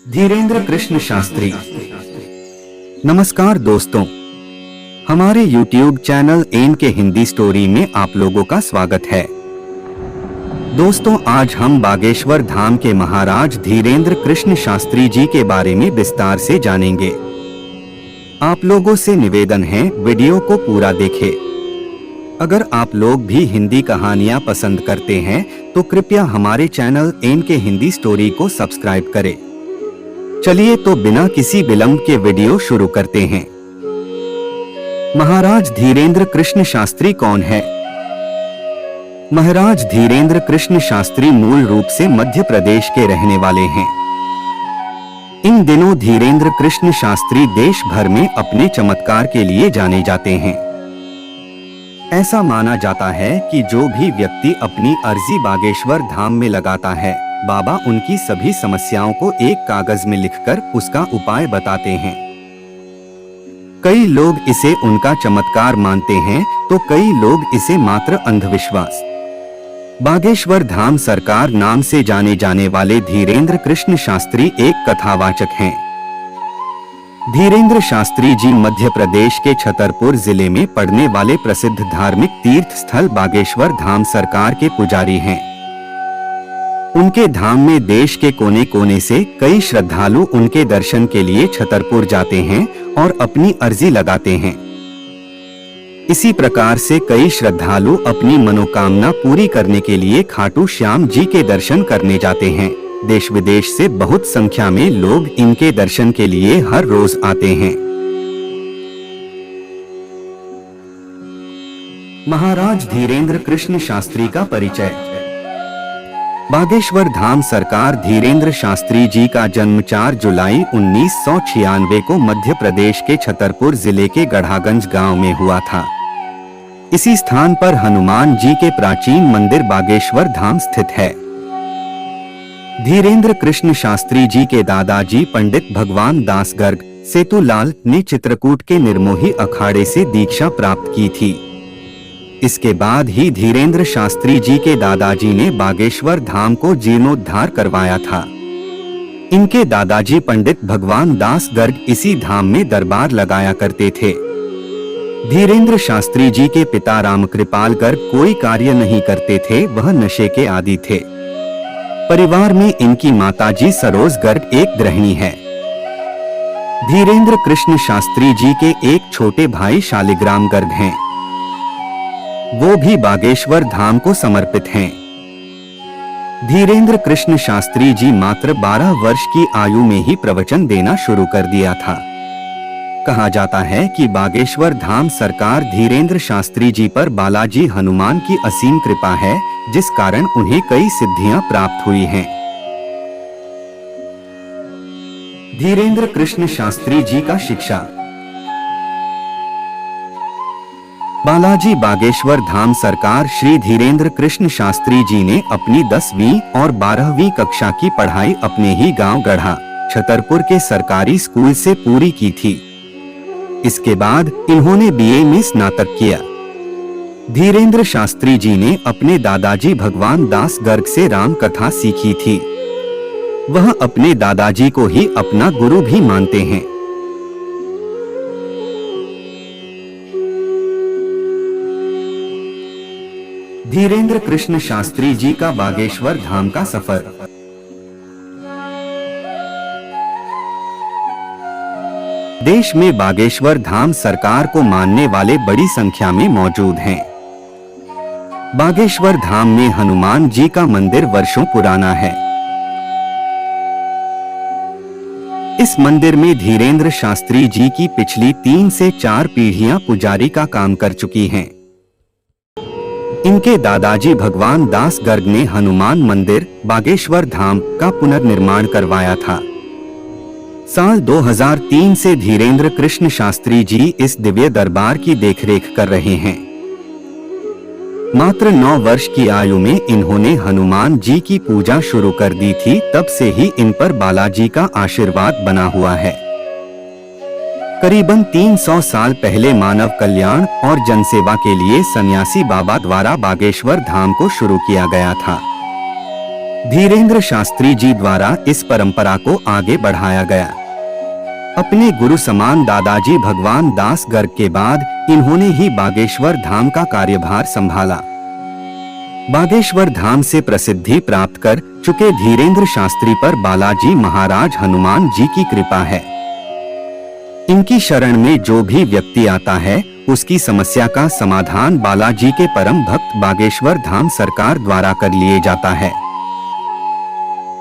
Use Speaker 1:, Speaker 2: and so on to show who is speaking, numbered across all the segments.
Speaker 1: धीरेन्द्र कृष्ण शास्त्री। नमस्कार दोस्तों, हमारे YouTube चैनल एन के हिंदी स्टोरी में आप लोगों का स्वागत है। दोस्तों, आज हम बागेश्वर धाम के महाराज धीरेन्द्र कृष्ण शास्त्री जी के बारे में विस्तार से जानेंगे। आप लोगों से निवेदन है, वीडियो को पूरा देखें। अगर आप लोग भी हिंदी कहानियां पसंद करते हैं तो कृपया हमारे चैनल एन के हिंदी स्टोरी को सब्सक्राइब करें। चलिए तो बिना किसी विलंब के वीडियो शुरू करते हैं। महाराज धीरेन्द्र कृष्ण शास्त्री कौन है? महाराज धीरेन्द्र कृष्ण शास्त्री मूल रूप से मध्य प्रदेश के रहने वाले हैं। इन दिनों धीरेन्द्र कृष्ण शास्त्री देश भर में अपने चमत्कार के लिए जाने जाते हैं। ऐसा माना जाता है कि जो भी व्यक्ति अपनी अर्जी बागेश्वर धाम में लगाता है, बाबा उनकी सभी समस्याओं को एक कागज में लिखकर उसका उपाय बताते हैं। कई लोग इसे उनका चमत्कार मानते हैं तो कई लोग इसे मात्र अंधविश्वास। बागेश्वर धाम सरकार नाम से जाने जाने वाले धीरेन्द्र कृष्ण शास्त्री एक कथावाचक हैं। धीरेन्द्र शास्त्री जी मध्य प्रदेश के छतरपुर जिले में पड़ने वाले प्रसिद्ध धार्मिक तीर्थ स्थल बागेश्वर धाम सरकार के पुजारी हैं। उनके धाम में देश के कोने कोने से कई श्रद्धालु उनके दर्शन के लिए छतरपुर जाते हैं और अपनी अर्जी लगाते हैं। इसी प्रकार से कई श्रद्धालु अपनी मनोकामना पूरी करने के लिए खाटू श्याम जी के दर्शन करने जाते हैं। देश विदेश से बहुत संख्या में लोग इनके दर्शन के लिए हर रोज आते हैं। महाराज धीरेन्द्र कृष्ण शास्त्री का परिचय। बागेश्वर धाम सरकार धीरेन्द्र शास्त्री जी का जन्म 4 जुलाई 1996 को मध्य प्रदेश के छतरपुर जिले के गढ़ागंज गांव में हुआ था। इसी स्थान पर हनुमान जी के प्राचीन मंदिर बागेश्वर धाम स्थित है। धीरेन्द्र कृष्ण शास्त्री जी के दादाजी पंडित भगवान दास गर्ग सेतुलाल ने चित्रकूट के निर्मोही अखाड़े से दीक्षा प्राप्त की थी। इसके बाद ही धीरेन्द्र शास्त्री जी के दादाजी ने बागेश्वर धाम को जीर्णोद्धार करवाया था। इनके दादाजी पंडित भगवान दास गर्ग इसी धाम में दरबार लगाया करते थे। धीरेन्द्र शास्त्री जी के पिता रामकृपाल गर्ग कोई कार्य नहीं करते थे, वह नशे के आदी थे। परिवार में इनकी माताजी सरोज गर्ग एक गृहिणी है। धीरेन्द्र कृष्ण शास्त्री जी के एक छोटे भाई शालिग्राम गर्ग हैं। वो भी बागेश्वर धाम को समर्पित हैं। धीरेन्द्र कृष्ण शास्त्री जी मात्र 12 वर्ष की आयु में ही प्रवचन देना शुरू कर दिया था। कहा जाता है कि बागेश्वर धाम सरकार धीरेन्द्र शास्त्री जी पर बालाजी हनुमान की असीम कृपा है, जिस कारण उन्हें कई सिद्धियां प्राप्त हुई हैं। धीरेन्द्र कृष्ण शास्त्री जी का शिक्षा। बालाजी बागेश्वर धाम सरकार श्री धीरेन्द्र कृष्ण शास्त्री जी ने अपनी 10वीं और 12वीं कक्षा की पढ़ाई अपने ही गांव गढ़ा छतरपुर के सरकारी स्कूल से पूरी की थी। इसके बाद इन्होंने बीए में स्नातक किया। धीरेन्द्र शास्त्री जी ने अपने दादाजी भगवान दास गर्ग से राम कथा सीखी थी। वह अपने दादाजी को ही अपना गुरु भी मानते हैं। धीरेन्द्र कृष्ण शास्त्री जी का बागेश्वर धाम का सफर। देश में बागेश्वर धाम सरकार को मानने वाले बड़ी संख्या में मौजूद हैं। बागेश्वर धाम में हनुमान जी का मंदिर वर्षों पुराना है। इस मंदिर में धीरेन्द्र शास्त्री जी की पिछली 3 से 4 पीढ़ियां पुजारी का काम कर चुकी हैं। इनके दादाजी भगवान दास गर्ग ने हनुमान मंदिर बागेश्वर धाम का पुनर्निर्माण करवाया था। साल 2003 से धीरेन्द्र कृष्ण शास्त्री जी इस दिव्य दरबार की देखरेख कर रहे हैं। मात्र 9 वर्ष की आयु में इन्होंने हनुमान जी की पूजा शुरू कर दी थी। तब से ही इन पर बालाजी का आशीर्वाद बना हुआ है। करीबन 300 साल पहले मानव कल्याण और जनसेवा के लिए सन्यासी बाबा द्वारा बागेश्वर धाम को शुरू किया गया था। धीरेंद्र शास्त्री जी द्वारा इस परंपरा को आगे बढ़ाया गया। अपने गुरु समान दादाजी भगवान दास गर्ग के बाद इन्होंने ही बागेश्वर धाम का कार्यभार संभाला। बागेश्वर धाम से प्रसिद्धि प्राप्त कर चुके धीरेंद्र शास्त्री पर बालाजी महाराज हनुमान जी की कृपा है। इनकी शरण में जो भी व्यक्ति आता है उसकी समस्या का समाधान बालाजी के परम भक्त बागेश्वर धाम सरकार द्वारा कर लिए जाता है।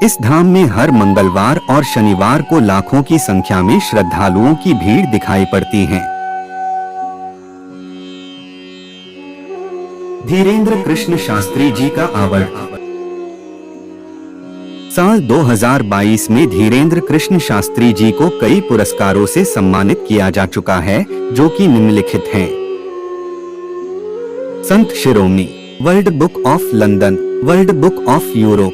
Speaker 1: इस धाम में हर मंगलवार और शनिवार को लाखों की संख्या में श्रद्धालुओं की भीड़ दिखाई पड़ती है। धीरेंद्र कृष्ण शास्त्री जी का अवार्ड। साल 2022 में धीरेंद्र कृष्ण शास्त्री जी को कई पुरस्कारों से सम्मानित किया जा चुका है, जो कि निम्नलिखित हैं। Sant Shiromani, world book of London, world book of Europe,